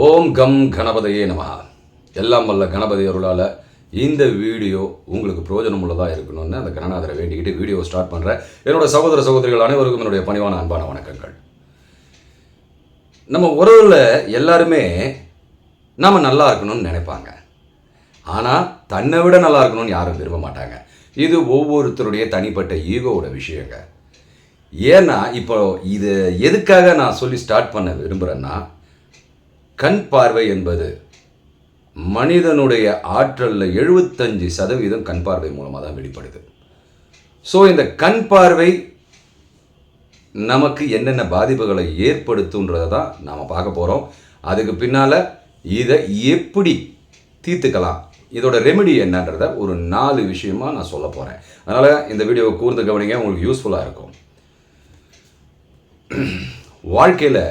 ஓம் come கணபதியே நமஹ. எல்லாம் வல்ல கணபதி அருளால் இந்த வீடியோ உங்களுக்கு பிரயோஜனம் உள்ளதாக இருக்கணும்னு அந்த கணநாதரை வேண்டிக்கிட்டு வீடியோ ஸ்டார்ட் பண்ணுறேன். என்னோட சகோதர சகோதரிகள் அனைவருக்கும் என்னுடைய பணிவான அன்பான வணக்கங்கள். நம்ம உறவில் எல்லாருமே நாம் நல்லா இருக்கணும்னு நினைப்பாங்க. ஆனால் தன்னை விட நல்லா இருக்கணும்னு யாரும் விரும்ப மாட்டாங்க. இது ஒவ்வொருத்தருடைய தனிப்பட்ட ஈகோவோட விஷயங்க. ஏன்னா இப்போ இது எதுக்காக நான் சொல்லி ஸ்டார்ட் பண்ண விரும்புகிறேன்னா, கண் பார்வை என்பது மனிதனுடைய ஆற்றலில் 75% கண் பார்வை மூலமாக தான் வெளிப்படுது. ஸோ இந்த கண் பார்வை நமக்கு என்னென்ன பாதிப்புகளை ஏற்படுத்துன்றதை தான் நாம் பார்க்க போகிறோம். அதுக்கு பின்னால் இதை எப்படி தீர்த்துக்கலாம், இதோட ரெமெடி என்னன்றதை ஒரு 4 விஷயமாக நான் சொல்ல போகிறேன். அதனால் இந்த வீடியோவை கூர்ந்து கவனிங்க, உங்களுக்கு யூஸ்ஃபுல்லாக இருக்கும். வாழ்க்கையில்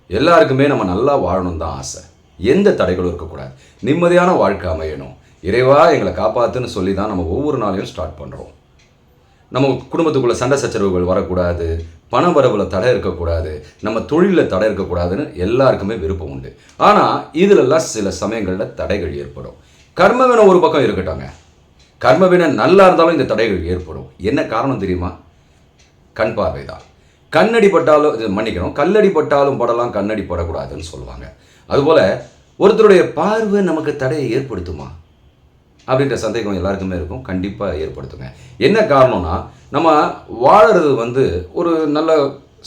எல்லாருக்குமே நம்ம நல்லா வாழணும் தான் ஆசை. எந்த தடைகளும் இருக்கக்கூடாது. நிம்மதியான வாழ்க்கை அமையணும். இறைவா எங்களை காப்பாற்றுன்னு சொல்லி தான் நம்ம ஒவ்வொரு நாளையும் ஸ்டார்ட் பண்ணுறோம். நம்ம குடும்பத்துக்குள்ளே சண்டை சச்சரவுகள் வரக்கூடாது, பண வரவில் தடை இருக்கக்கூடாது, நம்ம தொழிலில் தடை இருக்கக்கூடாதுன்னு எல்லாருக்குமே விருப்பம் உண்டு. ஆனால் இதிலெல்லாம் சில சமயங்களில் தடைகள் ஏற்படும். கர்மவினை ஒரு பக்கம் இருக்கட்டாங்க. கர்மவினை நல்லா இருந்தாலும் இந்த தடைகள் ஏற்படும். என்ன காரணம் தெரியுமா? கண் பார்வை தான். கண்ணடி பட்டாலும் மன்னிக்கணும், கல்லடி பட்டாலும் படலாம், கண்ணடி படக்கூடாதுன்னு சொல்லுவாங்க. அதுபோல் ஒருத்தருடைய பார்வை நமக்கு தடையை ஏற்படுத்துமா அப்படின்ற சந்தேகம் எல்லாருக்குமே இருக்கும். கண்டிப்பாக ஏற்படுத்துங்க. என்ன காரணம்னா, நம்ம வாழறது ஒரு நல்ல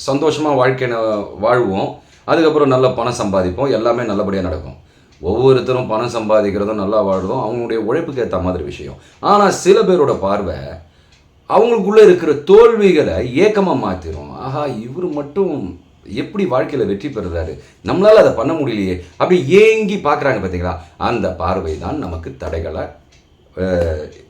சந்தோஷமாக வாழ்க்கையை வாழ்வோம். அதுக்கப்புறம் நல்ல பணம் சம்பாதிப்போம். எல்லாமே நல்லபடியாக நடக்கும். ஒவ்வொருத்தரும் பணம் சம்பாதிக்கிறதும் நல்லா வாழ்றதும் அவங்களுடைய உழைப்புக்கு ஏற்ற மாதிரி விஷயம். ஆனால் சில பேரோட பார்வை அவங்களுக்குள்ளே இருக்கிற தோல்விகளை ஏக்கமாக மாற்றிடும். ஆஹா, இவர் மட்டும் எப்படி வாழ்க்கையில் வெற்றி பெறுறாரு, நம்மளால் அதை பண்ண முடியலையே அப்படி ஏங்கி பார்க்குறாங்க. பார்த்தீங்களா? அந்த பார்வை தான் நமக்கு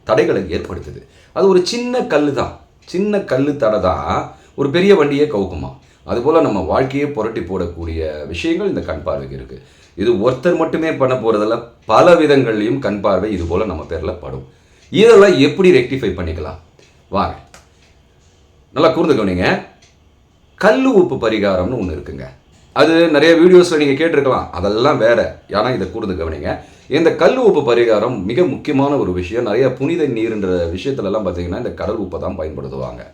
தடைகளை ஏற்படுத்துது. அது ஒரு சின்ன கல் தான். சின்ன கல் தடை தான் ஒரு பெரிய வண்டியை கவுக்குமா. அதுபோல் நம்ம வாழ்க்கையை புரட்டி போடக்கூடிய விஷயங்கள் இந்த கண் பார்வைக்கு இருக்குது. இது ஒருத்தர் மட்டுமே பண்ண போகிறதில்ல, பல விதங்கள்லையும் கண் பார்வை இது போல் நம்ம பேரில் படும். இதெல்லாம் எப்படி ரெக்டிஃபை பண்ணிக்கலாம் வாங்க, நல்லா கூர்ந்து கவனிங்க. கல் உப்பு பரிகாரம்னு ஒன்று இருக்குங்க. அது நிறைய வீடியோஸில் நீங்கள் கேட்டிருக்கலாம், அதெல்லாம் வேற. ஏன்னா இதை கூர்ந்து கவனிங்க. இந்த கல் உப்பு பரிகாரம் மிக முக்கியமான ஒரு விஷயம். நிறைய புனித நீர்ன்ற விஷயத்துலலாம் பார்த்தீங்கன்னா இந்த கடல் உப்பை தான் பயன்படுத்துவாங்க.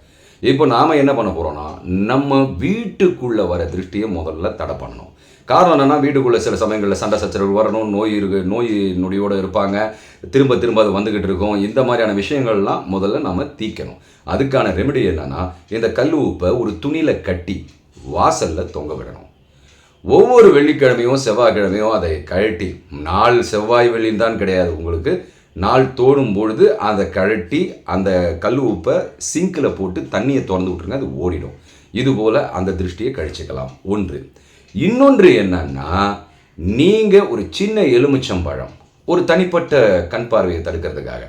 இப்போ நாம் என்ன பண்ண போகிறோம்னா, நம்ம வீட்டுக்குள்ளே வர திருஷ்டியை முதல்ல தடை பண்ணணும். காரணம் என்னென்னா, வீட்டுக்குள்ளே சில சமயங்களில் சண்டை சச்சரவு வரணும், நோய் நொடியோடு இருப்பாங்க, திரும்ப அது வந்துக்கிட்டு இருக்கும். இந்த மாதிரியான விஷயங்கள்லாம் முதல்ல நம்ம தீர்க்கணும். அதுக்கான ரெமெடி என்னென்னா, இந்த கல் உப்பை ஒரு துணியில் கட்டி வாசலில் தொங்க விடணும். ஒவ்வொரு வெள்ளிக்கிழமையும் செவ்வாய்க்கிழமையும் அதை கழட்டி, நாள் செவ்வாய் வெள்ளின்னு தான் கிடையாது, உங்களுக்கு நாள் தோடும் பொழுது அதை கழட்டி அந்த கல் உப்பை சிங்கில் போட்டு தண்ணியை திறந்து விட்டுருங்க, அது ஓடிடும். இதுபோல் அந்த திருஷ்டியை கழிச்சிக்கலாம். ஒன்று. இன்னொன்று என்னன்னா, நீங்கள் ஒரு சின்ன எலுமிச்சம்பழம், ஒரு தனிப்பட்ட கண் பார்வையை தடுக்கிறதுக்காக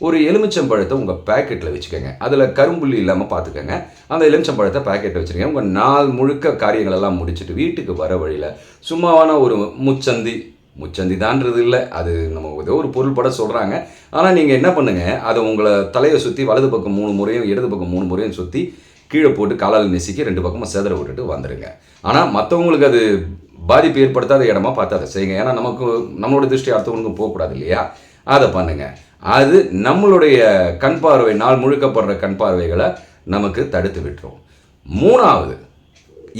ஒரு எலுமிச்சம்பழத்தை உங்கள் பேக்கெட்டில் வச்சுக்கோங்க. அதில் கரும்புள்ளி இல்லாமல் பார்த்துக்கோங்க. அந்த எலுமிச்சம்பழத்தை பேக்கெட்டில் வச்சுருங்க. உங்கள் நாள் முழுக்க காரியங்களெல்லாம் முடிச்சுட்டு வீட்டுக்கு வர வழியில் சும்மாவான ஒரு முச்சந்தி தான்றது இல்லை, அது நம்ம ஏதோ ஒரு பொருள் பட சொல்கிறாங்க. ஆனால் நீங்கள் என்ன பண்ணுங்கள், அதை உங்களை தலையை சுற்றி வலது பக்கம் 3 முறையும் இடது பக்கம் 3 முறையும் சுற்றி கீழே போட்டு காலால் நெசுக்கி 2 பக்கமும் செதற விட்டுட்டு வந்துடுங்க. ஆனால் மற்றவங்களுக்கு அது பாதிப்பு ஏற்படுத்தாத இடமா பார்த்து அதை செய்யுங்க. ஏன்னா நம்மளோட திருஷ்டி அடுத்தவங்களுக்கும் போகக்கூடாது இல்லையா? அதை பண்ணுங்கள். அது நம்மளுடைய கண் பார்வை, நாள் முழுக்கப்படுற கண் பார்வைகளை நமக்கு தடுத்து விட்டுரும். 3வது,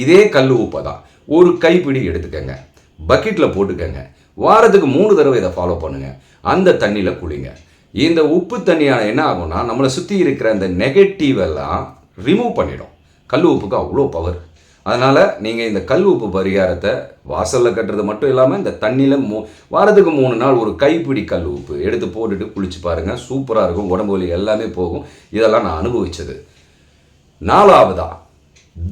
இதே கல் உப்பை தான் ஒரு கைப்பிடி எடுத்துக்கங்க, பக்கெட்டில் போட்டுக்கங்க. வாரத்துக்கு 3 தடவை இதை ஃபாலோ பண்ணுங்கள். அந்த தண்ணியில் குளிங்க. இந்த உப்பு தண்ணியான என்ன ஆகும்னா, நம்மளை சுற்றி இருக்கிற அந்த நெகட்டிவ் எல்லாம் ரிமூவ் பண்ணிடும். கல் உப்புக்கு அவ்வளோ பவர். அதனால் நீங்கள் இந்த கல் உப்பு பரிகாரத்தை வாசலில் கட்டுறது மட்டும் இல்லாமல் இந்த தண்ணியில் வாரத்துக்கு 3 நாள் ஒரு கைப்பிடி கல் உப்பு எடுத்து போட்டுட்டு குளிச்சு பாருங்கள். சூப்பராக இருக்கும். உடம்பு வலி எல்லாமே போகும். இதெல்லாம் நான் அனுபவித்தது. 4வதா,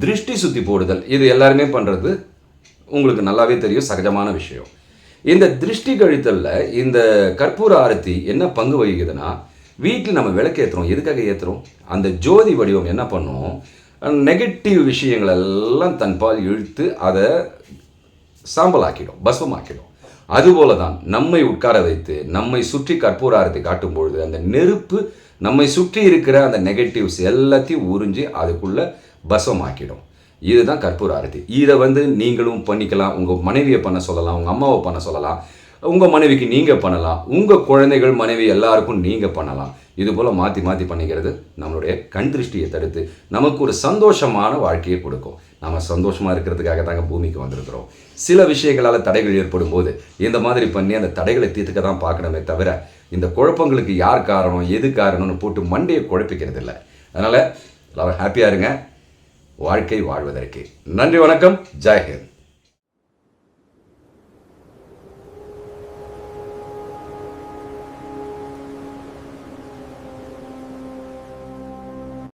திருஷ்டி சுற்றி போடுதல். இது எல்லாருமே பண்ணுறது உங்களுக்கு நல்லாவே தெரியும், சகஜமான விஷயம். இந்த திருஷ்டி கழித்தலில் இந்த கற்பூர ஆரத்தி என்ன பங்கு வகிக்குதுன்னா, வீட்டில் நம்ம விளக்கு ஏற்றுறோம். எதுக்காக ஏற்றுறோம்? அந்த ஜோதி வடிவம் என்ன பண்ணும், நெகட்டிவ் விஷயங்கள் எல்லாம் தன்பால் இழுத்து அதை சாம்பலாக்கிடும், பஸ்வமாக்கிடும். அதுபோல தான் நம்மை உட்கார வைத்து நம்மை சுற்றி கற்பூர ஆரத்தி காட்டும் பொழுது அந்த நெருப்பு நம்மை சுற்றி இருக்கிற அந்த நெகட்டிவ்ஸ் எல்லாத்தையும் உறிஞ்சி அதுக்குள்ளே பஸ்வமாக்கிடும். இதுதான் கற்பூர ஆரத்தி. இதை நீங்களும் பண்ணிக்கலாம். உங்கள் மனைவியை பண்ண சொல்லலாம், உங்கள் அம்மாவை பண்ண சொல்லலாம், உங்கள் மனைவிக்கு நீங்கள் பண்ணலாம், உங்கள் குழந்தைகள் மனைவி எல்லாருக்கும் நீங்கள் பண்ணலாம். இதுபோல் மாற்றி மாற்றி பண்ணிக்கிறது நம்மளுடைய கண் திருஷ்டியை தடுத்து நமக்கு ஒரு சந்தோஷமான வாழ்க்கையை கொடுக்கும். நம்ம சந்தோஷமாக இருக்கிறதுக்காக தாங்க பூமிக்கு வந்திருக்கிறோம். சில விஷயங்களால் தடைகள் ஏற்படும் போது இந்த மாதிரி பண்ணி அந்த தடைகளை தீர்த்துக்க தான் பார்க்கணுமே தவிர இந்த குழப்பங்களுக்கு யார் காரணம் எது காரணம்னு போட்டு மண்டையை குழப்பிக்கிறது இல்லை. அதனால் எல்லாரும் ஹாப்பியாக இருங்க, வாழ்க்கை வாழ்வதற்கு. நன்றி, வணக்கம், ஜெய் ஹிந்த்.